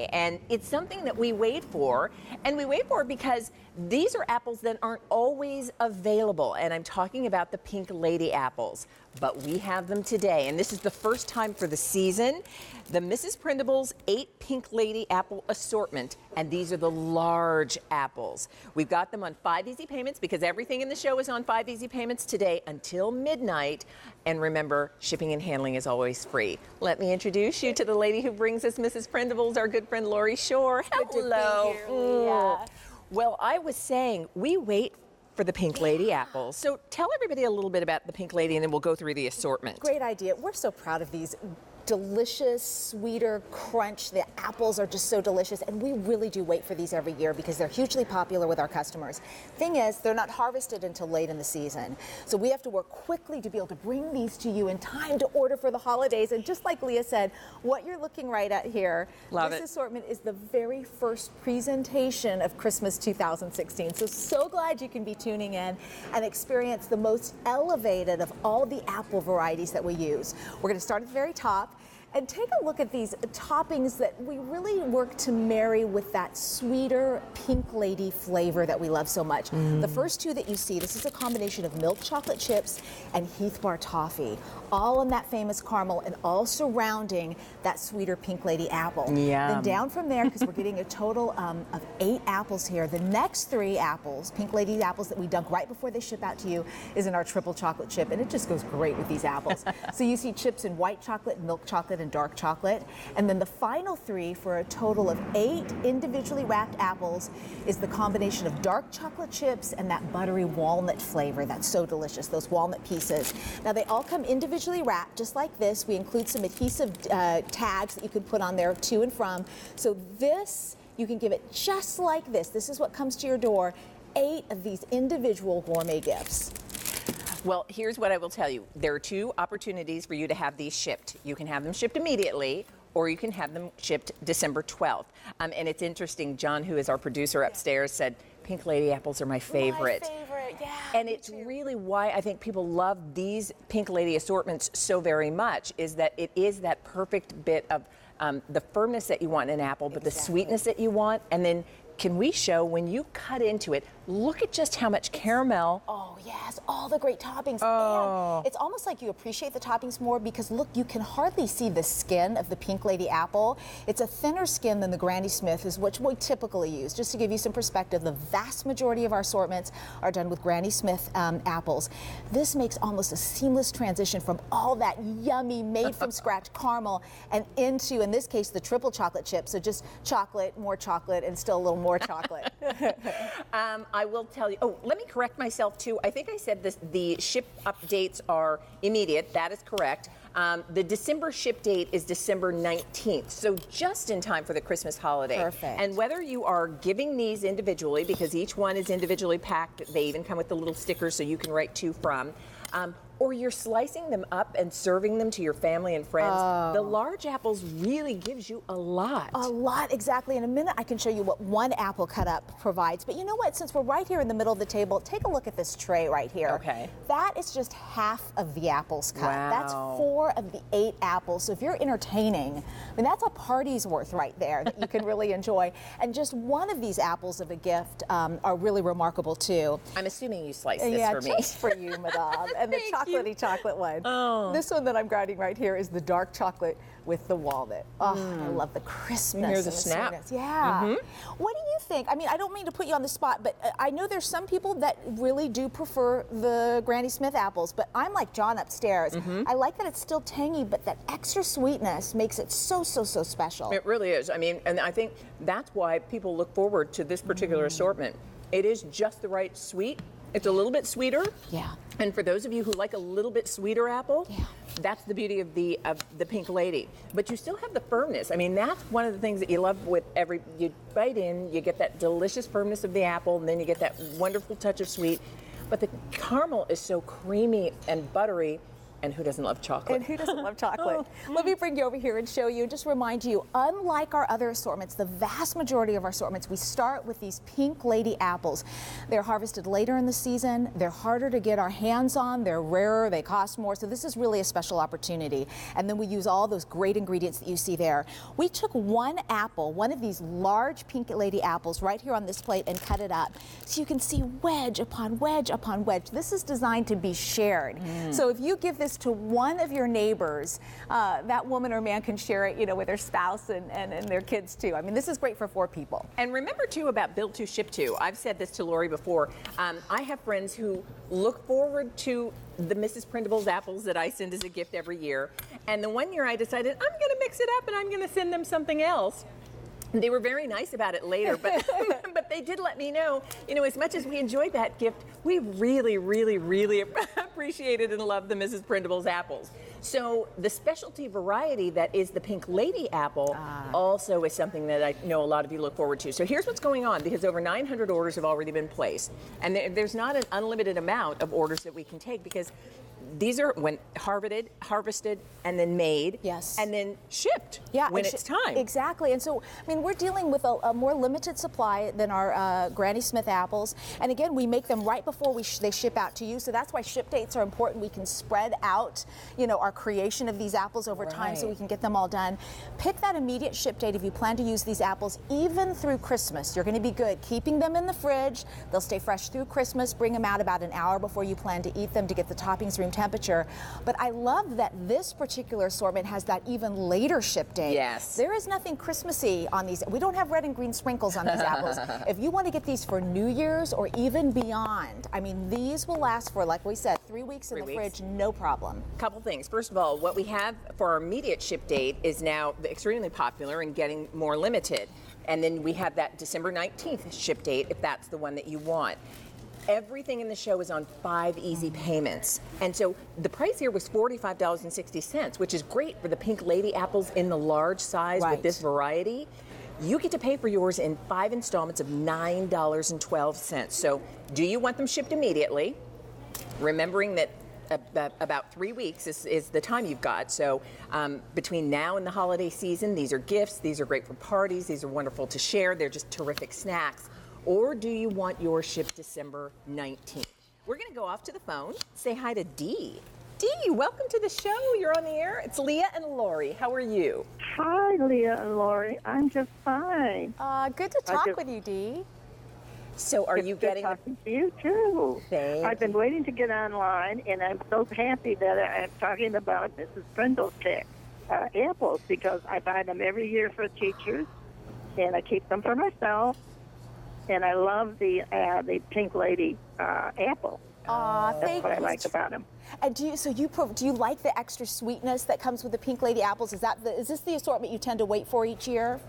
today, and it's something that we wait for, and we wait for it because these are apples that aren't always available, and I'm talking about the Pink Lady apples, but we have them today, and this is the first time for the season. The Mrs. Prindables 8 Pink Lady apple assortment, and these are the large apples. We've got them on 5 easy payments because everything in the show is on 5 easy payments today until midnight. And remember, shipping and handling is always free. Let me introduce you to the lady who brings us Mrs. Prindables, our good friend Lori Shore. Hello. Good to be here, Leah. Well, I was saying we wait for the Pink Lady apples. So tell everybody a little bit about the Pink Lady and then we'll go through the assortment. Great idea. We're so proud of these. Delicious, sweeter crunch. The apples are just so delicious, and we really do wait for these every year because they're hugely popular with our customers. Thing is, they're not harvested until late in the season, so we have to work quickly to be able to bring these to you in time to order for the holidays. And just like Leah said, what you're looking right at here, this assortment is the very first presentation of Christmas 2016. So glad you can be tuning in and experience the most elevated of all the apple varieties that we use. We're going to start at the very top. And take a look at these toppings that we really work to marry with that sweeter Pink Lady flavor that we love so much. The first two that you see, this is a combination of milk chocolate chips and Heath Bar toffee, all in that famous caramel and all surrounding that sweeter Pink Lady apple. Then down from there, because we're getting a total of 8 apples here, the next 3 apples, Pink Lady apples that we dunk right before they ship out to you, is in our triple chocolate chip, and it just goes great with these apples. So you see chips in white chocolate, milk chocolate, and dark chocolate. And then the final 3 for a total of 8 individually wrapped apples is the combination of dark chocolate chips and that buttery walnut flavor. That's so delicious, those walnut pieces. Now they all come individually wrapped just like this. We include some adhesive tags that you can put on there to and from. So this, you can give it just like this. This is what comes to your door. 8 of these individual gourmet gifts. Well, here's what I will tell you. There are 2 opportunities for you to have these shipped. You can have them shipped immediately, or you can have them shipped December 12th. And it's interesting, John, who is our producer upstairs, said, Pink Lady apples are my favorite. My favorite, yeah. And it's really why I think people love these Pink Lady assortments so very much, is that it is that perfect bit of the firmness that you want in an apple, but the sweetness that you want, and then can we show when you cut into it, look at just how much caramel. Oh yes, all the great toppings. And it's almost like you appreciate the toppings more because look, you can hardly see the skin of the Pink Lady apple. It's a thinner skin than the Granny Smith, is what we typically use. Just to give you some perspective, the vast majority of our assortments are done with Granny Smith apples. This makes almost a seamless transition from all that yummy, made from scratch caramel and into, in this case, the triple chocolate chip. So just chocolate, and still a little more chocolate. I will tell you, let me correct myself too. I think I said this, the ship updates are immediate. That is correct. The December ship date is December 19th, so just in time for the Christmas holiday. Perfect. And whether you are giving these individually, because each one is individually packed, they even come with the little stickers so you can write to from, or you're slicing them up and serving them to your family and friends, the large apples really gives you a lot. A lot, exactly. In a minute, I can show you what one apple cut up provides. But you know what? Since we're right here in the middle of the table, take a look at this tray right here. Okay. That is just half of the apples cut. Wow. That's 4 of the 8 apples. So if you're entertaining, I mean, that's a party's worth right there that you can really enjoy. And just one of these apples of a gift are really remarkable too. I'm assuming you sliced this for me. Yeah, just for you, Madame. And the chocolatey chocolate one. This one that I'm grinding right here is the dark chocolate with the walnut. I love the crispness. Here's and a the snap. sweetness. Yeah. What do you think? I mean, I don't mean to put you on the spot, but I know there's some people that really do prefer the Granny Smith apples, but I'm like John upstairs. I like that it's still tangy, but that extra sweetness makes it so special. It really is. I mean, and I think that's why people look forward to this particular assortment. It is just the right sweet. It's a little bit sweeter. Yeah. And for those of you who like a little bit sweeter apple, that's the beauty of the Pink Lady. But you still have the firmness. I mean, that's one of the things that you love with you bite in, you get that delicious firmness of the apple, and then you get that wonderful touch of sweet. But the caramel is so creamy and buttery, And who doesn't love chocolate? And who doesn't love chocolate? Let me bring you over here and show you, and just remind you, unlike our other assortments, the vast majority of our assortments, we start with these Pink Lady apples. They're harvested later in the season. They're harder to get our hands on. They're rarer. They cost more. So this is really a special opportunity. And then we use all those great ingredients that you see there. We took one apple, one of these large Pink Lady apples right here on this plate, and cut it up. So you can see wedge upon wedge upon wedge. This is designed to be shared. So if you give this to one of your neighbors, that woman or man can share it, you know, with their spouse and their kids too. I mean, this is great for 4 people. And remember too about build to ship to. I've said this to Lori before. I have friends who look forward to the Mrs. Prindables apples that I send as a gift every year. And the one year I decided I'm going to mix it up and I'm going to send them something else. They were very nice about it later, but but they did let me know, you know, as much as we enjoyed that gift, we really, really, really appreciated and loved the Mrs. Prindables apples. So the specialty variety that is the Pink Lady apple also is something that I know a lot of you look forward to. So here's what's going on, because over 900 orders have already been placed. And there's not an unlimited amount of orders that we can take, because these are when harvested, and then made, yes, and then shipped yeah, when it's time. Exactly. And so, I mean, we're dealing with a more limited supply than our Granny Smith apples. And again, we make them right before they ship out to you. So that's why ship dates are important. We can spread out, you know, our creation of these apples over time, so we can get them all done. Pick that immediate ship date if you plan to use these apples even through Christmas. You're going to be good keeping them in the fridge. They'll stay fresh through Christmas. Bring them out about an hour before you plan to eat them to get the toppings room temperature. But I love that this particular assortment has that even later ship date. Yes. There is nothing Christmassy on these. We don't have red and green sprinkles on these apples. If you want to get these for New Year's or even beyond, I mean, these will last for, like we said, 3 weeks in the fridge, no problem. Couple things. First of all, what we have for our immediate ship date is now extremely popular and getting more limited. And then we have that December 19th ship date, if that's the one that you want. Everything in the show is on 5 easy payments. And so the price here was $45.60, which is great for the Pink Lady apples in the large size with this variety. You get to pay for yours in 5 installments of $9.12. So do you want them shipped immediately? Remembering that about 3 weeks is the time you've got. So between now and the holiday season, these are gifts. These are great for parties. These are wonderful to share. They're just terrific snacks. Or do you want yours shipped December 19th? We're going to go off to the phone, say hi to Dee. Dee, welcome to the show. You're on the air. It's Leah and Lori. How are you? Hi, Leah and Lori. I'm just fine. Good to talk with you, Dee. So are you getting... talking to you, too. I've been waiting to get online, and I'm so happy that I'm talking about Mrs. Prindables apples, because I buy them every year for teachers, and I keep them for myself. And I love the Pink Lady apple. That's what I like about them. And do you like the extra sweetness that comes with the Pink Lady apples? Is this the assortment you tend to wait for each year?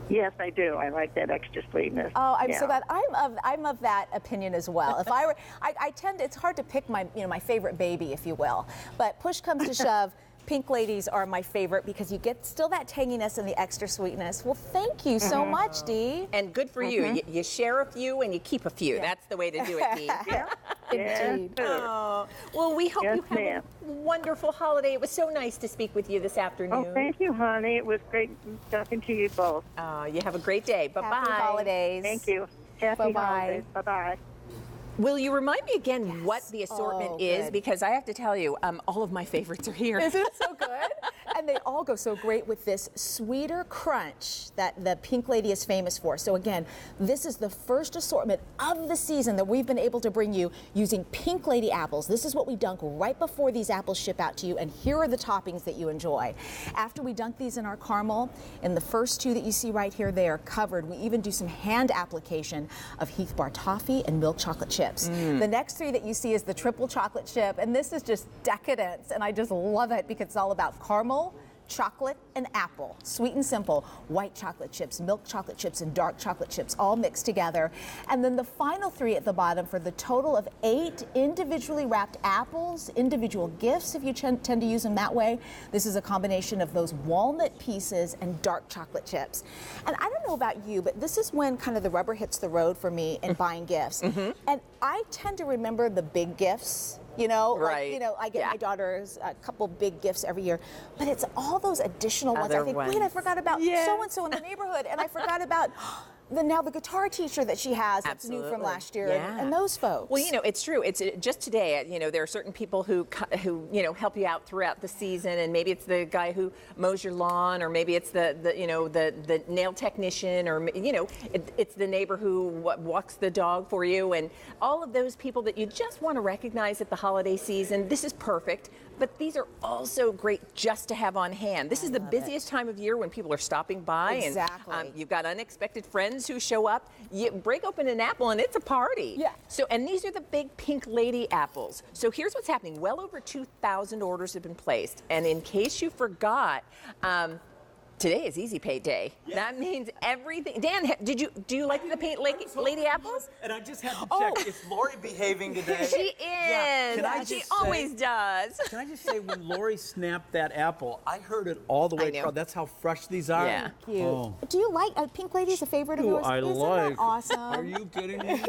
Yes, I do. I like that extra sweetness. Oh, I'm so glad. I'm of that opinion as well. If I were, I tend. It's hard to pick my favorite baby, if you will. But push comes to shove. Pink Ladies are my favorite because you get still that tanginess and the extra sweetness. Well, thank you so much, Dee. And good for you. You share a few and you keep a few. That's the way to do it, Dee. Indeed. Oh, well, we hope you have a wonderful holiday. It was so nice to speak with you this afternoon. Oh, thank you, honey. It was great talking to you both. You have a great day. Bye-bye. Happy holidays. Thank you. Happy holidays. Bye-bye. Will you remind me again what the assortment is? Because I have to tell you, all of my favorites are here. Isn't it so good? And they all go so great with this sweeter crunch that the Pink Lady is famous for. So again, this is the first assortment of the season that we've been able to bring you using Pink Lady apples. This is what we dunk right before these apples ship out to you, and here are the toppings that you enjoy. After we dunk these in our caramel, in the first 2 that you see right here, they are covered. We even do some hand application of Heath Bar toffee and milk chocolate chips. The next 3 that you see is the triple chocolate chip, and this is just decadence, and I just love it because it's all about caramel, chocolate, and apple. Sweet and simple. White chocolate chips, milk chocolate chips, and dark chocolate chips all mixed together. And then the final 3 at the bottom for the total of 8 individually wrapped apples, individual gifts if you tend to use them that way. This is a combination of those walnut pieces and dark chocolate chips. And I don't know about you, but this is when kind of the rubber hits the road for me in buying gifts. And I tend to remember the big gifts You know, Right. like, you know, I get Yeah. my daughters a couple big gifts every year, but it's all those additional ones. I Other think, wait, I ones. forgot about Yes. so-and-so in the neighborhood, and I forgot about the guitar teacher that she has that's new from Absolutely. last year, Yeah. and those folks. Well, you know, it's true. It's just today. You know, there are certain people who you know help you out throughout the season, and maybe it's the guy who mows your lawn, or maybe it's the you know the nail technician, or you know it's the neighbor who walks the dog for you, and all of those people that you just want to recognize at the holiday season. This is perfect. But these are also great just to have on hand. This is the busiest time of year when people are stopping by. Exactly. And you've got unexpected friends who show up. You break open an apple and it's a party. Yeah. So, and these are the big pink lady apples. So here's what's happening. Well over 2,000 orders have been placed. And in case you forgot, today is Easy Pay Day. Yeah. That means everything. Dan, do you like the pink lady apples? And I just had to Oh. check. Is Lori behaving today? She is. Yeah. Can I She just always say, does. Can I just say, when Lori snapped that apple, I heard it all the way I know. across. That's how fresh these are. Yeah. Cute. Oh. Do you like Pink Lady is a favorite of Ooh, yours? I Isn't like. that awesome? Are you kidding me?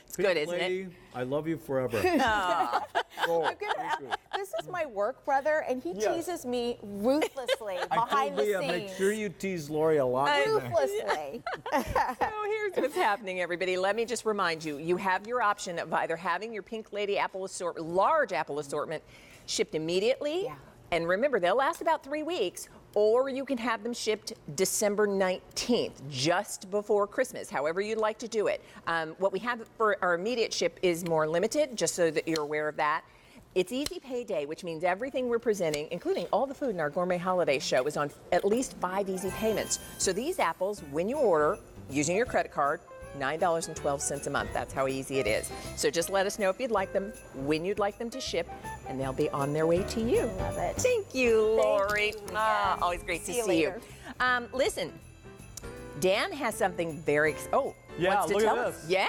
It's good, isn't it? I love you forever. Aw. Oh, I'm gonna thank you. this is my work brother, and he Yes. teases me ruthlessly I told behind the Leah, scenes. make sure you tease Lori a lot. today. Ruthlessly. So here's what's happening, everybody. Let me just remind you, you have your option of either having your Pink Lady apple assortment, large apple assortment, shipped immediately. Yeah. And remember, they'll last about 3 weeks, or you can have them shipped December 19th, just before Christmas, however you'd like to do it. What we have for our immediate ship is more limited, just so that you're aware of that. It's Easy Pay Day, which means everything we're presenting, including all the food in our Gourmet Holiday Show, is on at least 5 easy payments. So these apples, when you order using your credit card, $9.12 a month. That's how easy it is. So just let us know if you'd like them, when you'd like them to ship, and they'll be on their way to you. Love it. Thank you, Lori. you, Ah, Leah. always great to See you see you. later. Listen, Dan has something very Yeah, wants to look tell at us. this. Yeah.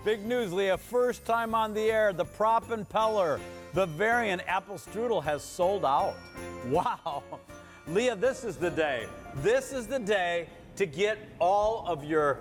Big news, Leah. First time on the air, the Prop Impeller, the variant apple strudel has sold out. Wow. Leah, this is the day. This is the day to get all of your